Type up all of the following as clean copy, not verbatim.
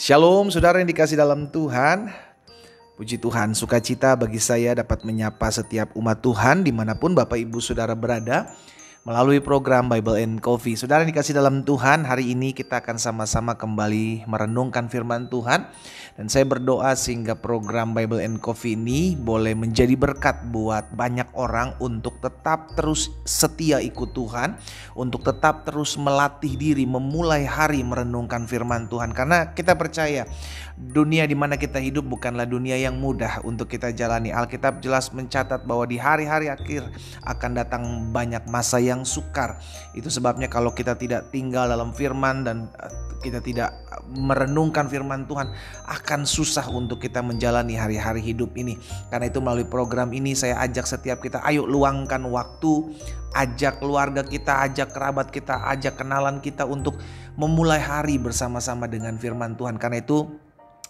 Shalom saudara yang dikasih dalam Tuhan. Puji Tuhan, sukacita bagi saya dapat menyapa setiap umat Tuhan dimanapun Bapak Ibu Saudara berada melalui program Bible and Coffee. Saudara yang dikasih dalam Tuhan, hari ini kita akan sama-sama kembali merenungkan firman Tuhan. Dan saya berdoa sehingga program Bible and Coffee ini boleh menjadi berkat buat banyak orang untuk tetap terus setia ikut Tuhan, untuk tetap terus melatih diri, memulai hari merenungkan firman Tuhan. Karena kita percaya dunia di mana kita hidup bukanlah dunia yang mudah untuk kita jalani. Alkitab jelas mencatat bahwa di hari-hari akhir akan datang banyak masa yang sukar. Itu sebabnya kalau kita tidak tinggal dalam firman dan kita tidak merenungkan firman Tuhan, akan susah untuk kita menjalani hari-hari hidup ini. Karena itu melalui program ini saya ajak setiap kita, ayo luangkan waktu, ajak keluarga kita, ajak kerabat kita, ajak kenalan kita untuk memulai hari bersama-sama dengan firman Tuhan. Karena itu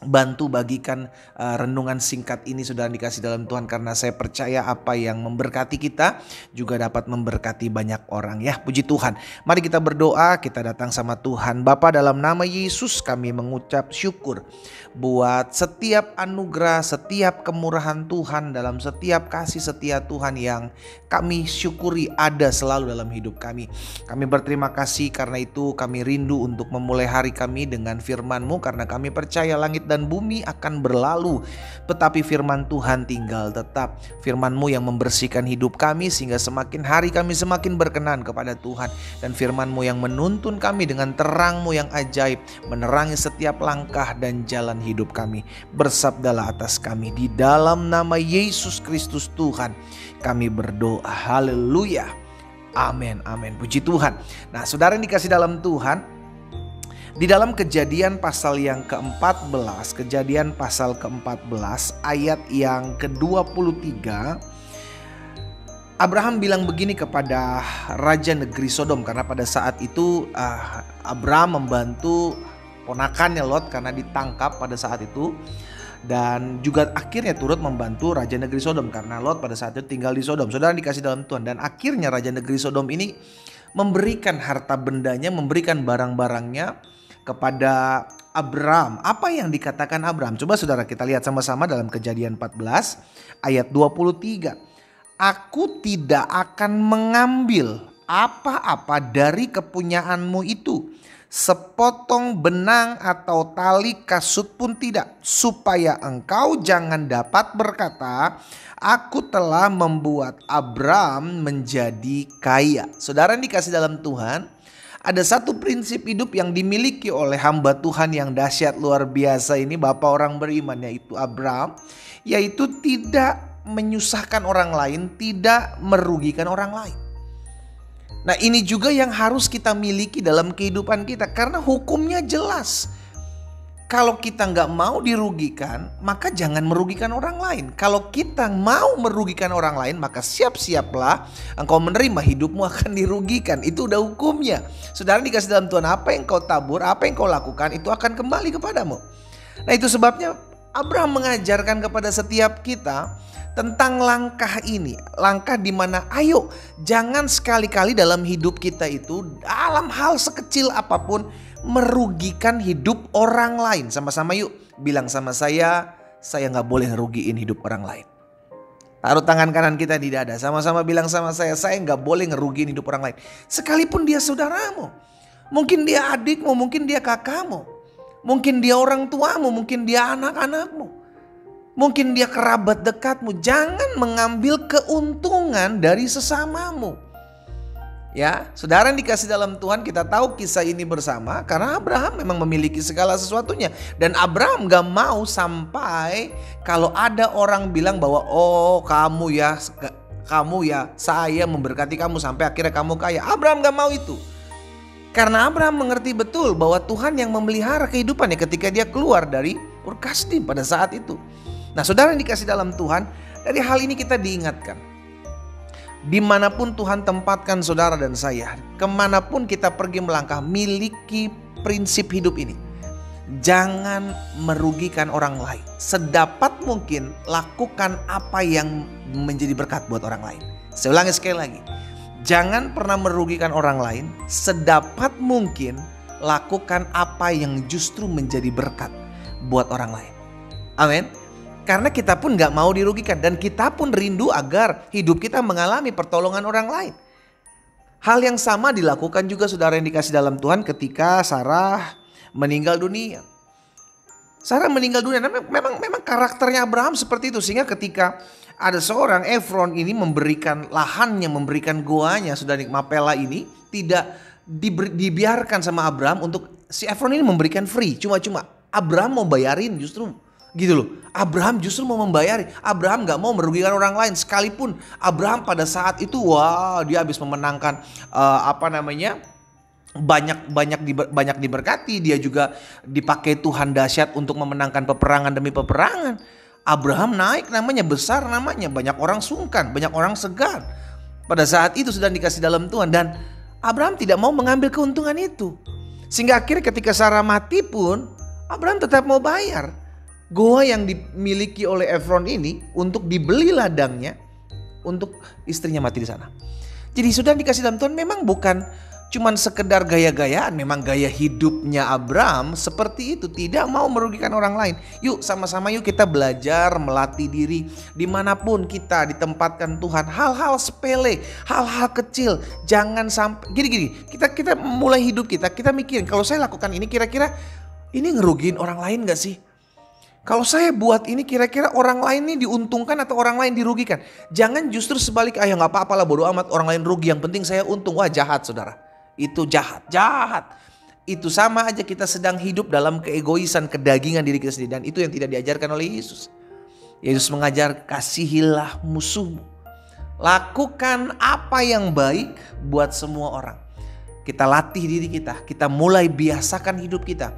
bantu bagikan renungan singkat ini saudara dikasih dalam Tuhan, karena saya percaya apa yang memberkati kita juga dapat memberkati banyak orang ya. Puji Tuhan. Mari kita berdoa, kita datang sama Tuhan. Bapa, dalam nama Yesus kami mengucap syukur buat setiap anugerah, setiap kemurahan Tuhan, dalam setiap kasih setia Tuhan yang kami syukuri ada selalu dalam hidup kami. Kami berterima kasih karena itu kami rindu untuk memulai hari kami dengan firman-Mu, karena kami percaya langit dan bumi akan berlalu, tetapi firman Tuhan tinggal tetap. Firman-Mu yang membersihkan hidup kami sehingga semakin hari kami semakin berkenan kepada Tuhan. Dan firman-Mu yang menuntun kami dengan terang-Mu yang ajaib, menerangi setiap langkah dan jalan hidup kami. Bersabdalah atas kami, di dalam nama Yesus Kristus Tuhan kami berdoa. Haleluya. Amin, amin. Puji Tuhan. Nah saudara yang dikasih dalam Tuhan, di dalam Kejadian pasal yang ke-14, Kejadian pasal ke-14 ayat yang ke-23, Abraham bilang begini kepada Raja Negeri Sodom, karena pada saat itu Abraham membantu ponakannya Lot karena ditangkap pada saat itu. Dan juga akhirnya turut membantu Raja Negeri Sodom karena Lot pada saat itu tinggal di Sodom. Saudara dikasih dalam Tuhan, dan akhirnya Raja Negeri Sodom ini memberikan harta bendanya, memberikan barang-barangnya kepada Abraham. Apa yang dikatakan Abraham? Coba saudara kita lihat sama-sama dalam Kejadian 14 ayat 23. Aku tidak akan mengambil apa-apa dari kepunyaanmu itu, sepotong benang atau tali kasut pun tidak, supaya engkau jangan dapat berkata, aku telah membuat Abraham menjadi kaya. Saudara yang dikasih dalam Tuhan, ada satu prinsip hidup yang dimiliki oleh hamba Tuhan yang dahsyat luar biasa ini, bapak orang beriman, yaitu Abraham, yaitu tidak menyusahkan orang lain, tidak merugikan orang lain. Nah ini juga yang harus kita miliki dalam kehidupan kita, karena hukumnya jelas. Kalau kita nggak mau dirugikan, maka jangan merugikan orang lain. Kalau kita mau merugikan orang lain, maka siap-siaplah engkau menerima hidupmu akan dirugikan. Itu udah hukumnya. Saudara dikasih dalam Tuhan, apa yang kau tabur, apa yang kau lakukan, itu akan kembali kepadamu. Nah itu sebabnya Abraham mengajarkan kepada setiap kita tentang langkah ini. Langkah di mana ayo jangan sekali-kali dalam hidup kita itu, dalam hal sekecil apapun, merugikan hidup orang lain. Sama-sama yuk bilang sama saya gak boleh ngerugiin hidup orang lain. Taruh tangan kanan kita di dada, sama-sama bilang sama saya gak boleh ngerugiin hidup orang lain. Sekalipun dia saudaramu, mungkin dia adikmu, mungkin dia kakakmu, mungkin dia orang tuamu, mungkin dia anak-anakmu, mungkin dia kerabat dekatmu. Jangan mengambil keuntungan dari sesamamu. Ya, saudara yang dikasih dalam Tuhan, kita tahu kisah ini bersama karena Abraham memang memiliki segala sesuatunya. Dan Abraham gak mau sampai kalau ada orang bilang bahwa oh kamu ya saya memberkati kamu sampai akhirnya kamu kaya. Abraham gak mau itu. Karena Abraham mengerti betul bahwa Tuhan yang memelihara kehidupannya ketika dia keluar dari Ur Kasdim pada saat itu. Nah saudara yang dikasih dalam Tuhan, dari hal ini kita diingatkan. Dimanapun Tuhan tempatkan saudara dan saya, kemanapun kita pergi melangkah, miliki prinsip hidup ini. Jangan merugikan orang lain. Sedapat mungkin lakukan apa yang menjadi berkat buat orang lain. Saya ulangi sekali lagi. Jangan pernah merugikan orang lain. Sedapat mungkin lakukan apa yang justru menjadi berkat buat orang lain. Amin. Karena kita pun gak mau dirugikan. Dan kita pun rindu agar hidup kita mengalami pertolongan orang lain. Hal yang sama dilakukan juga saudara yang dikasih dalam Tuhan ketika Sarah meninggal dunia. Sarah meninggal dunia. Memang karakternya Abraham seperti itu. Sehingga ketika ada seorang Efron ini memberikan lahannya, memberikan goanya, saudara Mapela ini tidak dibiarkan sama Abraham untuk si Efron ini memberikan free. Cuma-cuma Abraham mau bayarin justru. Gitu loh. Abraham justru mau membayari. Abraham gak mau merugikan orang lain. Sekalipun Abraham pada saat itu dia habis memenangkan banyak diberkati. Dia juga dipakai Tuhan dahsyat untuk memenangkan peperangan demi peperangan. Abraham naik namanya, besar namanya. Banyak orang sungkan, banyak orang segan. Pada saat itu sudah dikasih dalam Tuhan. Dan Abraham tidak mau mengambil keuntungan itu. Sehingga akhirnya ketika Sarah mati pun Abraham tetap mau bayar. Goa yang dimiliki oleh Efron ini untuk dibeli ladangnya untuk istrinya mati di sana. Jadi sudah dikasih dalam Tuhan memang bukan cuman sekedar gaya-gayaan, memang gaya hidupnya Abraham seperti itu, tidak mau merugikan orang lain. Yuk sama-sama yuk kita belajar melatih diri dimanapun kita ditempatkan Tuhan. Hal-hal sepele, hal-hal kecil, jangan sampai gini. Kita mulai hidup kita mikirin kalau saya lakukan ini kira-kira ini ngerugiin orang lain gak sih? Kalau saya buat ini kira-kira orang lain ini diuntungkan atau orang lain dirugikan. Jangan justru sebalik, ya gak apa-apa lah bodo amat orang lain rugi. Yang penting saya untung. Wah jahat saudara. Itu jahat. Itu sama aja kita sedang hidup dalam keegoisan, kedagingan diri kita sendiri. Dan itu yang tidak diajarkan oleh Yesus. Yesus mengajar kasihilah musuhmu. Lakukan apa yang baik buat semua orang. Kita latih diri kita. Kita mulai biasakan hidup kita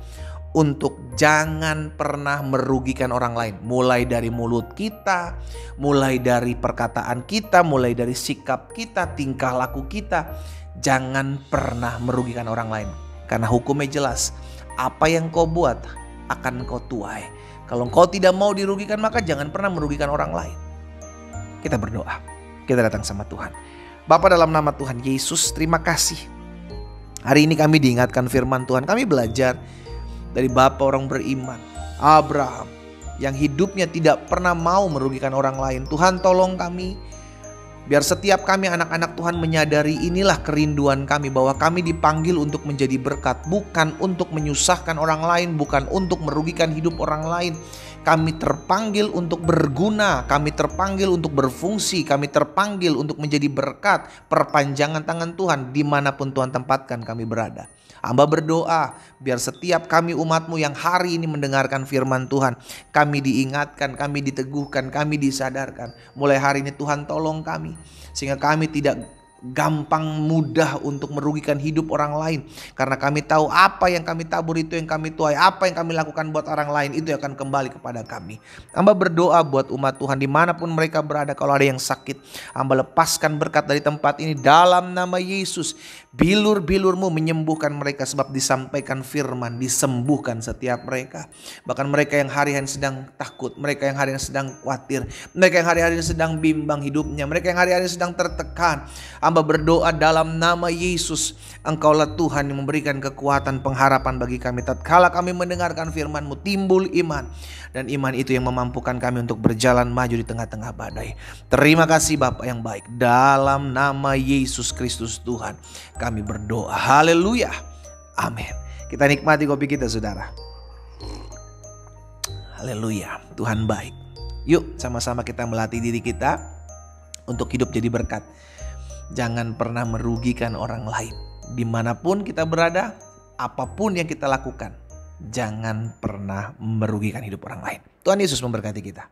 untuk jangan pernah merugikan orang lain. Mulai dari mulut kita, mulai dari perkataan kita, mulai dari sikap kita, tingkah laku kita. Jangan pernah merugikan orang lain. Karena hukumnya jelas, apa yang kau buat akan kau tuai. Kalau kau tidak mau dirugikan maka jangan pernah merugikan orang lain. Kita berdoa, kita datang sama Tuhan. Bapa dalam nama Tuhan Yesus, terima kasih. Hari ini kami diingatkan firman Tuhan, kami belajar dari Bapa orang beriman, Abraham, yang hidupnya tidak pernah mau merugikan orang lain. Tuhan tolong kami, biar setiap kami anak-anak Tuhan menyadari inilah kerinduan kami, bahwa kami dipanggil untuk menjadi berkat, bukan untuk menyusahkan orang lain, bukan untuk merugikan hidup orang lain. Kami terpanggil untuk berguna, kami terpanggil untuk berfungsi, kami terpanggil untuk menjadi berkat, perpanjangan tangan Tuhan dimanapun Tuhan tempatkan kami berada. Hamba berdoa biar setiap kami umat-Mu yang hari ini mendengarkan firman Tuhan, kami diingatkan, kami diteguhkan, kami disadarkan. Mulai hari ini Tuhan tolong kami sehingga kami tidak gampang mudah untuk merugikan hidup orang lain. Karena kami tahu apa yang kami tabur itu yang kami tuai, apa yang kami lakukan buat orang lain itu akan kembali kepada kami. Hamba berdoa buat umat Tuhan dimanapun mereka berada, kalau ada yang sakit, hamba lepaskan berkat dari tempat ini dalam nama Yesus. Bilur-bilur-Mu menyembuhkan mereka, sebab disampaikan firman, disembuhkan setiap mereka. Bahkan mereka yang hari-hari sedang takut, mereka yang hari-hari sedang khawatir, mereka yang hari-hari sedang bimbang hidupnya, mereka yang hari-hari sedang tertekan. Hamba berdoa dalam nama Yesus, Engkaulah Tuhan yang memberikan kekuatan pengharapan bagi kami. Tatkala kami mendengarkan firman-Mu, timbul iman. Dan iman itu yang memampukan kami untuk berjalan maju di tengah-tengah badai. Terima kasih Bapa yang baik. Dalam nama Yesus Kristus Tuhan kami berdoa. Haleluya. Amin. Kita nikmati kopi kita saudara. Haleluya. Tuhan baik. Yuk sama-sama kita melatih diri kita untuk hidup jadi berkat. Jangan pernah merugikan orang lain. Dimanapun kita berada, apapun yang kita lakukan, jangan pernah merugikan hidup orang lain. Tuhan Yesus memberkati kita.